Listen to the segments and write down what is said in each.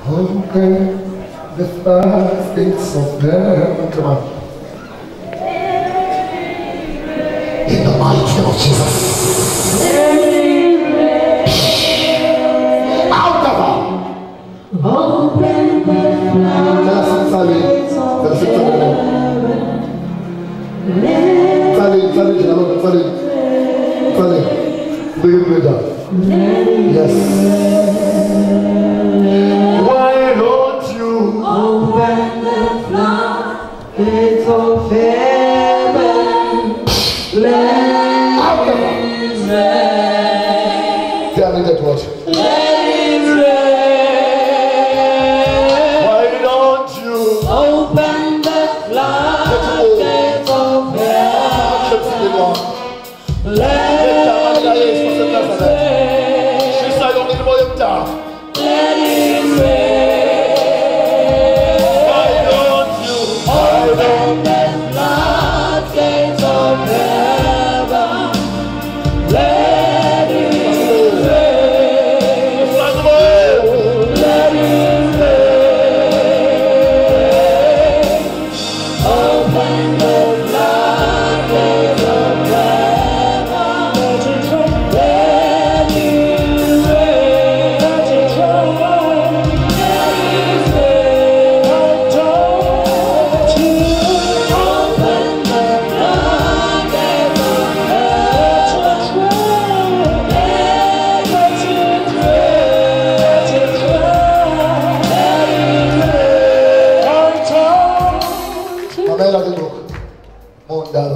Open the floodgates of heaven. Come on. In the mighty name of Jesus. Out of her. Open the floodgates of heaven. Yes. Why don't you open the floodgates of heaven? Let it rain. Tell me that what? Let it rain. Why don't you open the floodgates of heaven? Let it rain. Let it rain. Why don't you open the floodgates of heaven? Let it rain. Let it rain. Open the floodgates of heaven. Let it rain.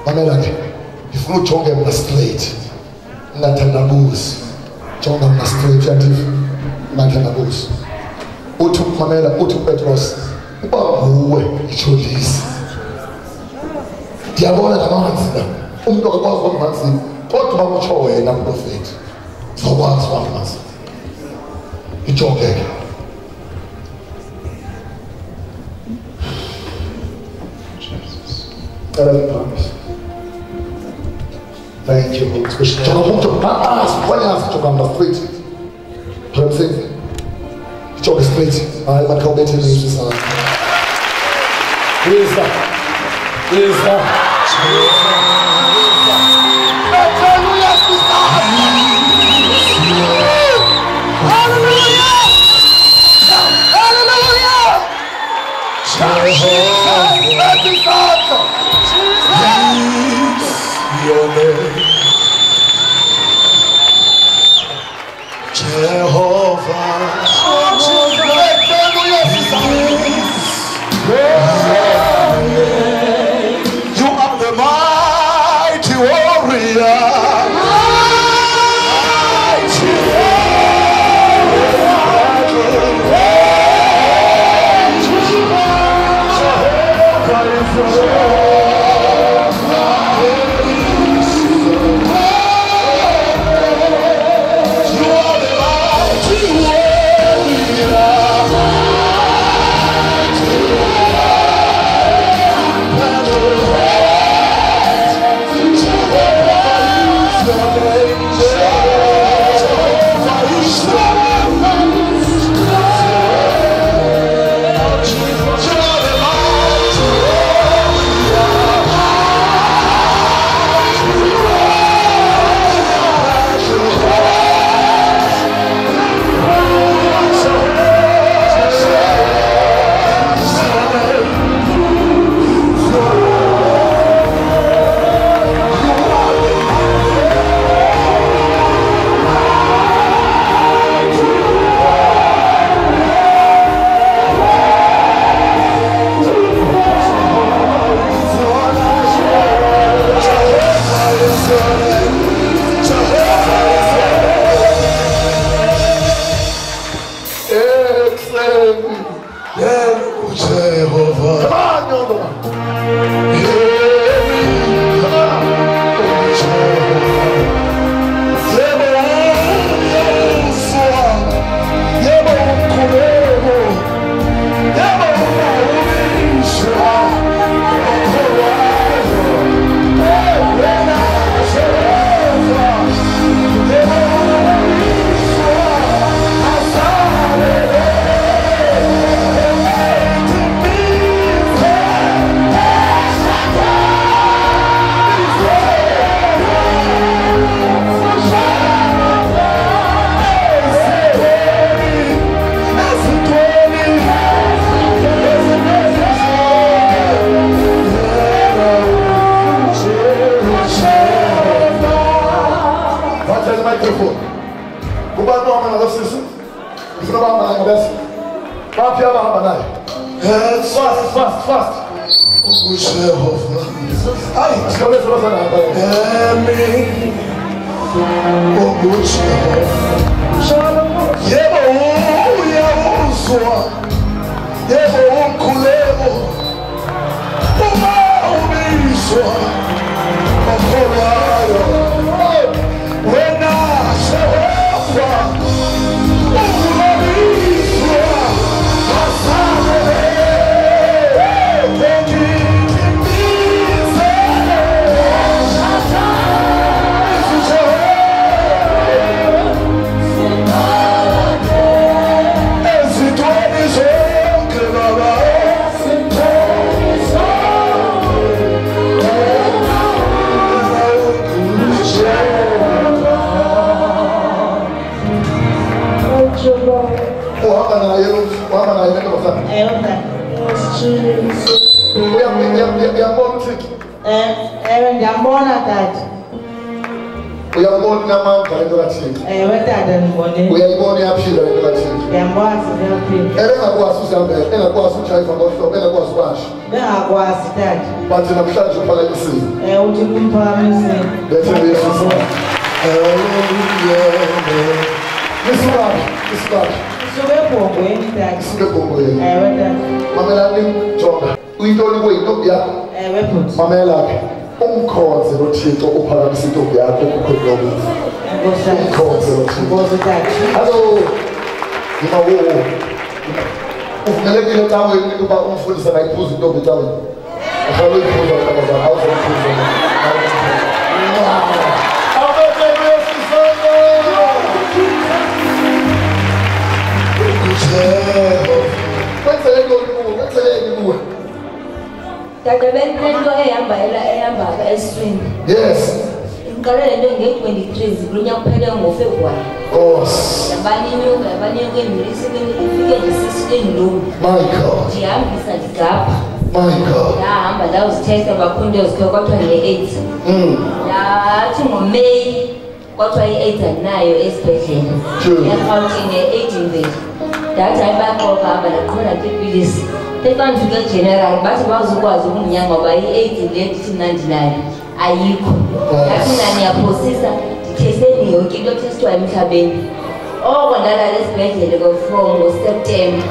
Mamela ke ifuna ujonge mna straight ngathandabuzi jonga mna straight yathi ngathandabuzi uthi mamela uthi uPetros uba nguwe ijolisi ndiyabona namanzi na umuntu akakwazi ukumanzi kodwa bamutsho wena mprofeti zokwazi wamanzi ijonge ke Thank you, Holy Spirit. John, I want to pass. Why ask John? I'm not straight. What I'm saying, John is straight. I'm not going to leave this on. Praise God. Praise God. Hallelujah. Your name, Jehovah. You are the mighty warrior. bese. Baphi abahamba naye? Fast. Jehova. Hayi, Sikhawuleze bazana hamba. Yebo uyawuzwa. Yebo umkhuleko. Uma ubizwa. Okholwayo. Wena Jehova. Ubizwa. Asale. Ngiyambona tata. Uyabona amandla into kaThixo. Tata ngibone. Uyayibona iyaphila into kaThixo. Ngiyakwazi iyaphila. Engakwazi uzihambela, engakwazi ujayiva ngohlobo, engakwazi ukwasha. Bengakwazi tata. Bathi namhlanje uphakamisile. Uthi kumphakamisile. Lethe uYesu. Nisibani. Suke ebhongweni tata. Suke ebhongweni. Tata. Mamelani Jonga. Uyintoni kuyintombi yakho? Bhuti. Mamela-ke. Umkhonze noThixo uphakamise intombi yakho ukukhuluma. Umkhonze noThixo. Nkosi tata. Hello. Yimawo. Uvumelekile ecaweni ukuba umfundisi angayiphuza intombi ecaweni. Ahlala uyiphuza ntombazana, awuzophuza. Tata benento ehamba eswini. Yes. Ngiqale lento nge-23 zikunya kuphele ngoFebruary. Yabanye kwemilisi ifike nje sisiteni lo. My God. Ndihambisa ndigapha. My God. Ndahamba ndawuzitesta bakhunde uzikho kwathiwa nge-8. Ndathi ngoMeyi kwathiwa i-8 andinayo esibhedlela. Erhawutini nge-8 imveli. Ndathi hayi baqoka hamba ndaqhona kwiipilisi. Xa ndifike general bathi bazukwazi ukunginyanga ngoba i-8 le ndithi mna ndinayo ayikho. Ndathi mna ndiyaphosisa ndithesteni yonke into ethestwayo emhlabeni. Oko ndalala esibhedlele from ngoSeptemba.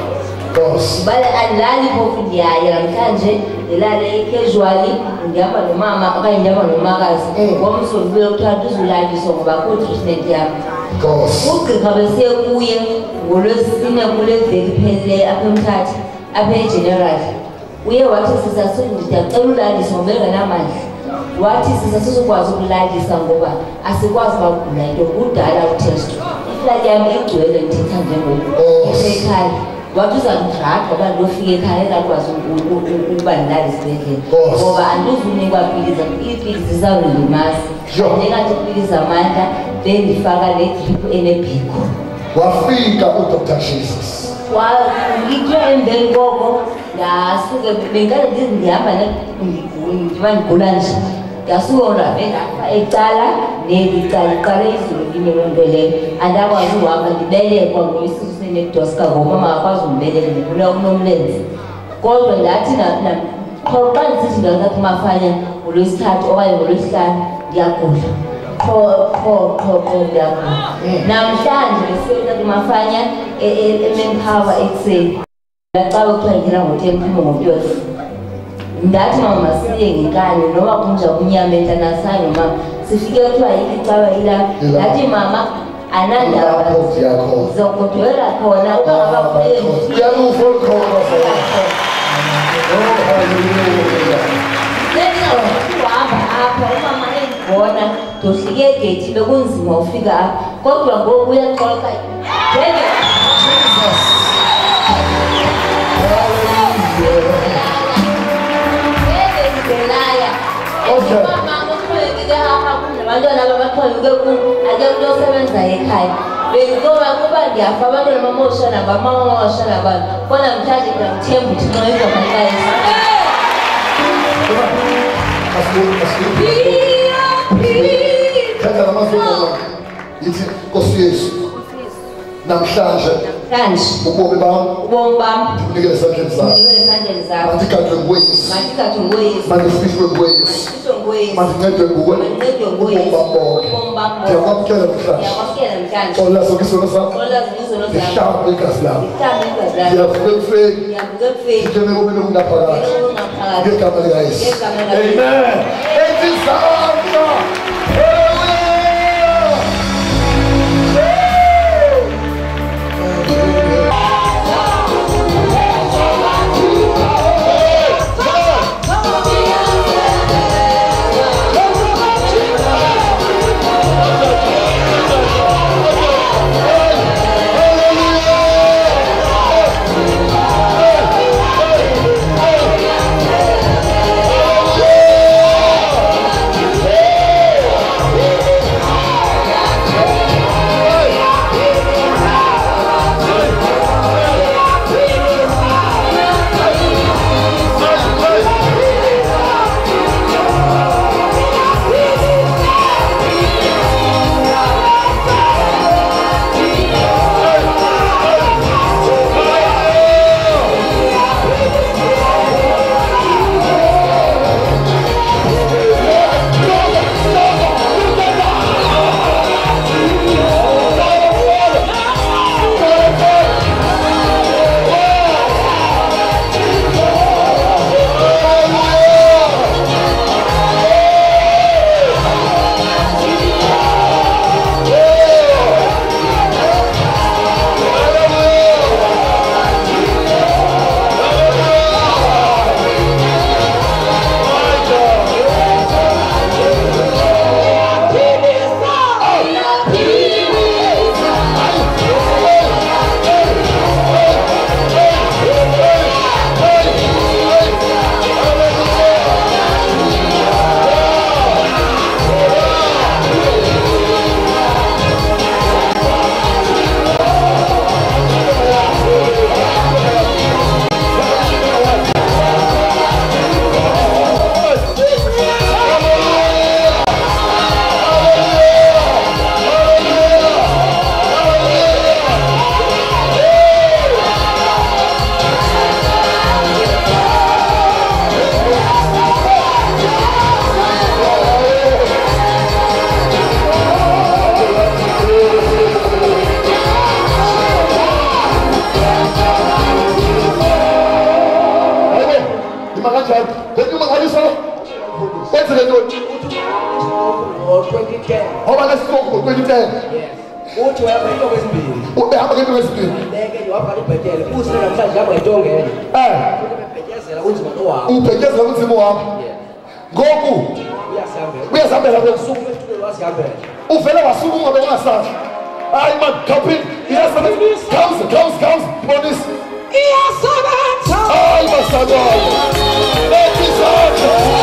Bale andilali phofu ndiyaya namhlanje ndilale casually ndihamba nomama okanye ndihamba nomakazi. Ngomso ndibuye kuthiwa ndizulaliswa ngoba kho treatment yam. Ugqirha besiye kuye ngoLwesine kule veki phelileyo apha eMthatha. Apha eGeneral uye wathi ndiyacela ulalisa ngoba engenamandla. Wathi sizokwazi ukulalisa ngoba asikwazi bagula into kudala utesto. Iflaki yami igcwele ndithetha njengoku esekhaya. Wathi uzandidraga ngoba ndiyofika ekhaya engakwazi ukuba ndilalise esibhedlela ngoba andizunikwa pilisi. Iipilisi zizawundilimaza ndingathi iipilisi zamandla bendifaka le drip enebhiko. Wafika uDr. Jesus. Ngithiwe emveni koko ndasuke bengikade ndihamba ndiba ndigula nje. Ndasuke onrabe ndafa ecala nelicala iqale izulu linye loo nto leyo. Andakwazi uhamba ndibelekwa ngoyisisu senekdoska ngomama akakwazi undibeleka ndifuna unomlenze. Kodwa ndathi qho xa ndisithi ndingathi Mafanya ngoLwesithathu okanye ngoLwesihlanu ndiyagula. Qho ndiyagula. Namhlanje besiyothatha Mafanya eMempower ekuseni. Ndacawa kuthiwa ngena ngo-10 ngo-12. Ndathi mama siye ngenkani noba kunja kumnyama entanasayo mama. Sifike kuthiwa icawa ilapha. Ndathi mama anandaba zokodwela khona uba ngabafuni uhamba apha umama engibona ndohlike egethi bekunzima ufika apha kodwa ngoku uyaxoka abantwana abaxhonyuke kum ake umntu osebenzayo ekhaya bengoba kuba ndiyafa abantwana bamosha nabamamosha nabantu kona mthathe ndamthemba uthi xa izomanikaisa Thetha namazwi yithi Nkosi Yesu namhlanje kanje ubomi bam ubomi bam unikele esandleni zakho unikele esandleni zakho mandigadwe nguweyisi mandigadwe nguweyisi mandifihlwe nguweyisi mandifihlwe nguweyisi mandincedwe nguwe mandincedwe nguweyisi ubomi bam bonke ubomi bam bonke ndiyakwamkela namhlanje ndiyakwamkela namhlanje xolela zonke izono zakho xolela zonke izono zakho ndihlambe igazi lakho ndihlambe igazi lakho ndiyavuka ekufeni ndiyavuka ekufeni ndingene komini okungaphakathi ngaphakathi ngegama likayesu ngegama likayesu amen ezizandla ubhekeza kunzima wami ngoku uyasihambela uvele wasuka ungabe ungasazi hayi man kapini iyasebenza comes bonus iyasebenza hayi masadala letizatha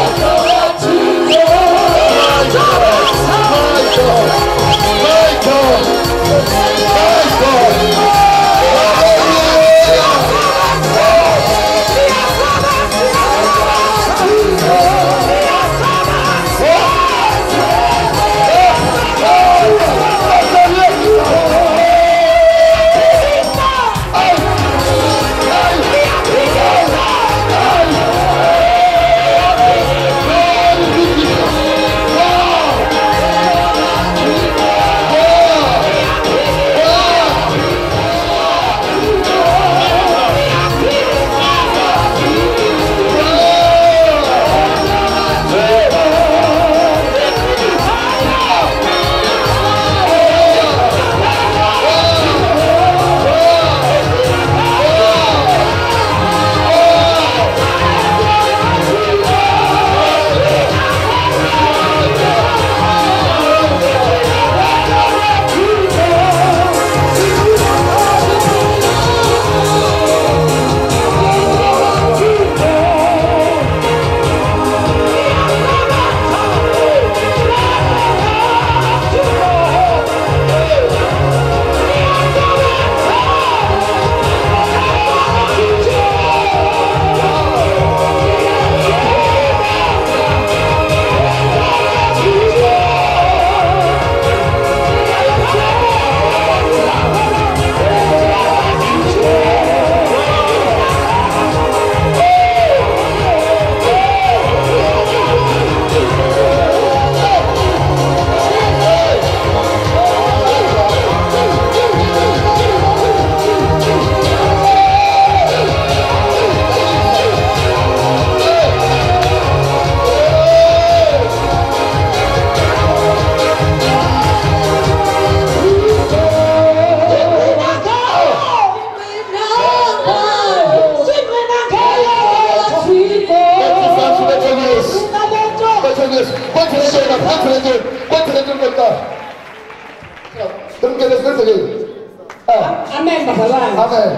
Amen, bazalwane. Amen.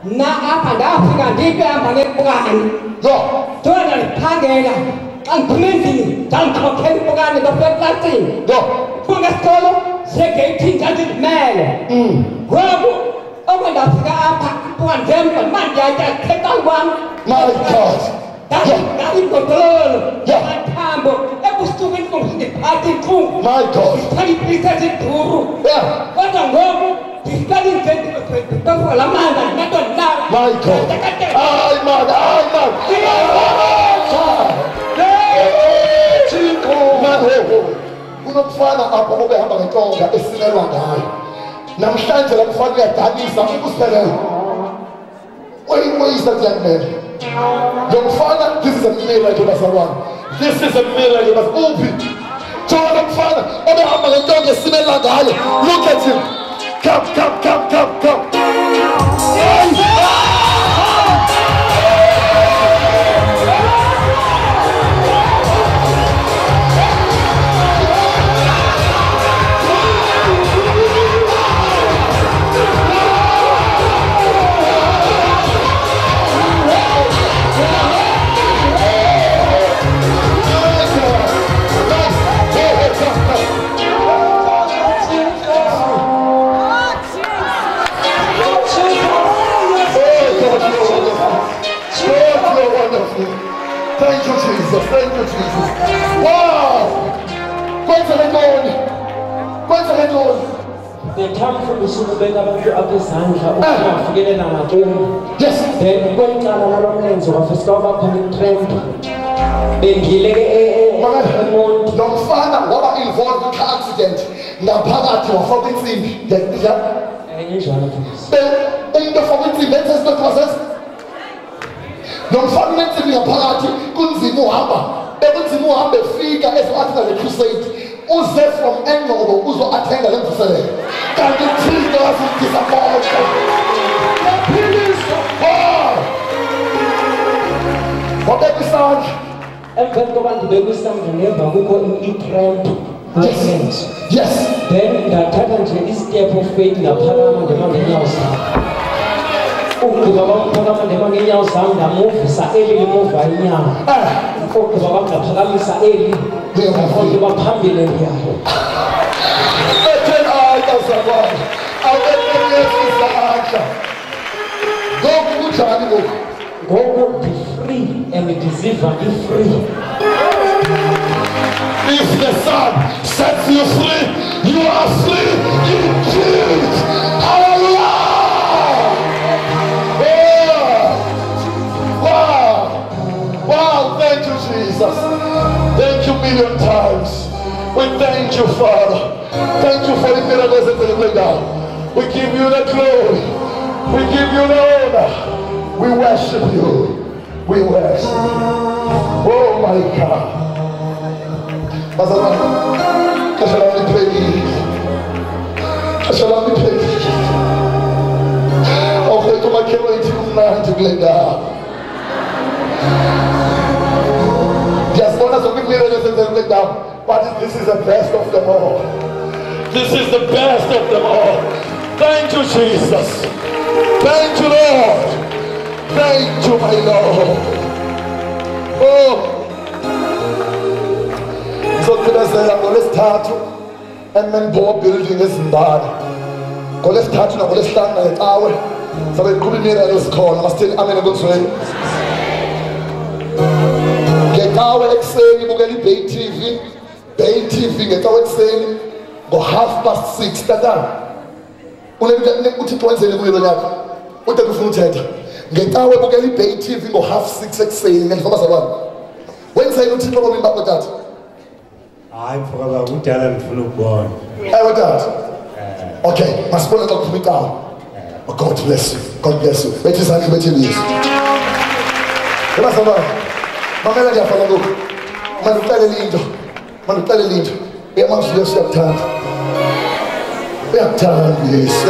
Na apha ndafika ndipe hamba ngepukane. Yo. Ndona ndiphangela. Xa ndiphume endlini ndandikhokhela ipukane ndofika eklasini. Yo. Kungesikolo segeyithini ndandindimele. Ngoku oku ndafika apha ipukane ndemva mandiyatya khetha kwam. My God. Ndandingotololo. Amathambo ebusuku intlungu ndiphatha intlungu. My God. Ndithanda iipilisi eziduru. Yeah. Kodwa ngoku ndifika nditofika la mandla ndinento ndinalo. My God. Ay, man. Unomfana apha obehamba ngentonga esinelwa ngayo. Namhlanje la mfana uyadanisa ukusiphelele. Where is that young man? Young father, this is a miracle, bazalwane. This is a miracle, bazalwane. Jonah mfana obehamba ngentonga esinelwa ngayo. Look at him. Come. Thank you, Jesus. Wow! Kwenza lentoni? The time for the sukubeka abantu abezandla ukufikelela ngakubo. Yes. Then kwentana nalomlenze wafika kwakhona itrend. Bengile eMonti. Lo mfana waba involved in car accident. Ngaphakathi wafaka insimbi. Enjalo futhi. Into for insimbi lenze the process. Lo mfana unensimbi ngaphakathi kunzima uhamba. Ekunzima uhamba efika ezathi ngale crusade. Uze from Ngomthwalo uzo attend le mvuselelo. Kanti Thixo wasindisappoint. The peace of God. Wabeka isandla. Emveni kobantu bekusandla ngemva kukho itrend. Yes. Then ndathatha nje istep of faith ngaphakama ndema ngenyawo zami. Ugqiba bamphakama ndema ngenyawo zami ndamuvisa eli limuva inyama. Ugqiba bamngaphakamisa eli ngafonke baphambile ndiyayo. Bethel ayazalwane. Awubekezisa amandla. Ngoku kunjani ngoku? Ngoku ndi-free and ndiziva ndi-free. If the Son sets you free, you are free indeed. Hallelujah! Wow! Thank you, Jesus. Thank you million times. We thank you, Father. Thank you for the miracles that you laid down. We give you the glory. We give you the honor. We worship you. We worship you. Oh my God. Bazalwane, kashala ngiphelile. Kashala ngiphelile. Awufethu makhewa ithi kumnandi kule ndawo. Ndiyazibona zonke imiracles ezenzeka kule ndawo, but this is the best of them all. This is the best of them all. Thank you, Jesus. Thank you, Lord. Thank you, my Lord. Oh. Sokuphindezela ngolesithathu eMenbo building eZimbabwe. Ngolesithathu nangolesihlanu ngecawe sabe iqhuba imiracles khona masithini amen ngomthwalo. Ngecawe ekuseni bukela Bay TV ngecawe ekuseni ngo 6:30 tatana. Uthixo wenzele kuyo lonyaka. Ude kufuna uthetha. Ngecawe bukela Bay TV ngo 6:30 ekuseni ngendlela bazalwane. Wenzele uthixo ngoba imbako tata. Hayi phakaza kudala ngifuna ukubona. Ewe tata. Okay, masibone xa kuphuma icawe. God bless you. God bless you. Bethi izandla bethi Yesu. Bazalwane. Mamela ngiyafana lokho. Mandixelele into. Uyamazi Yesu uyakuthanda. Uyakuthanda Yesu.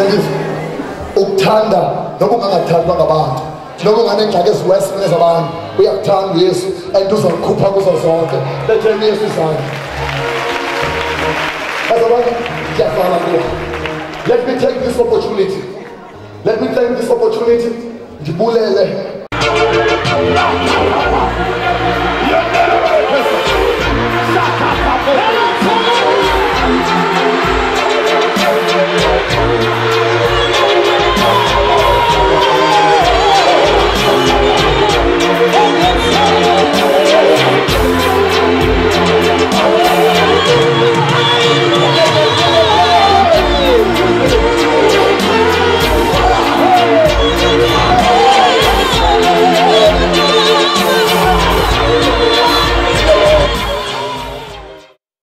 Ukuthanda noba ungangathandwa ngabantu. Noba unganengxaki eziwesini zabantu. Uyakuthanda Yesu and uzakukhupha kuzo zonke. Betheni Yesu izandla. Let me take this opportunity. Let me take this opportunity.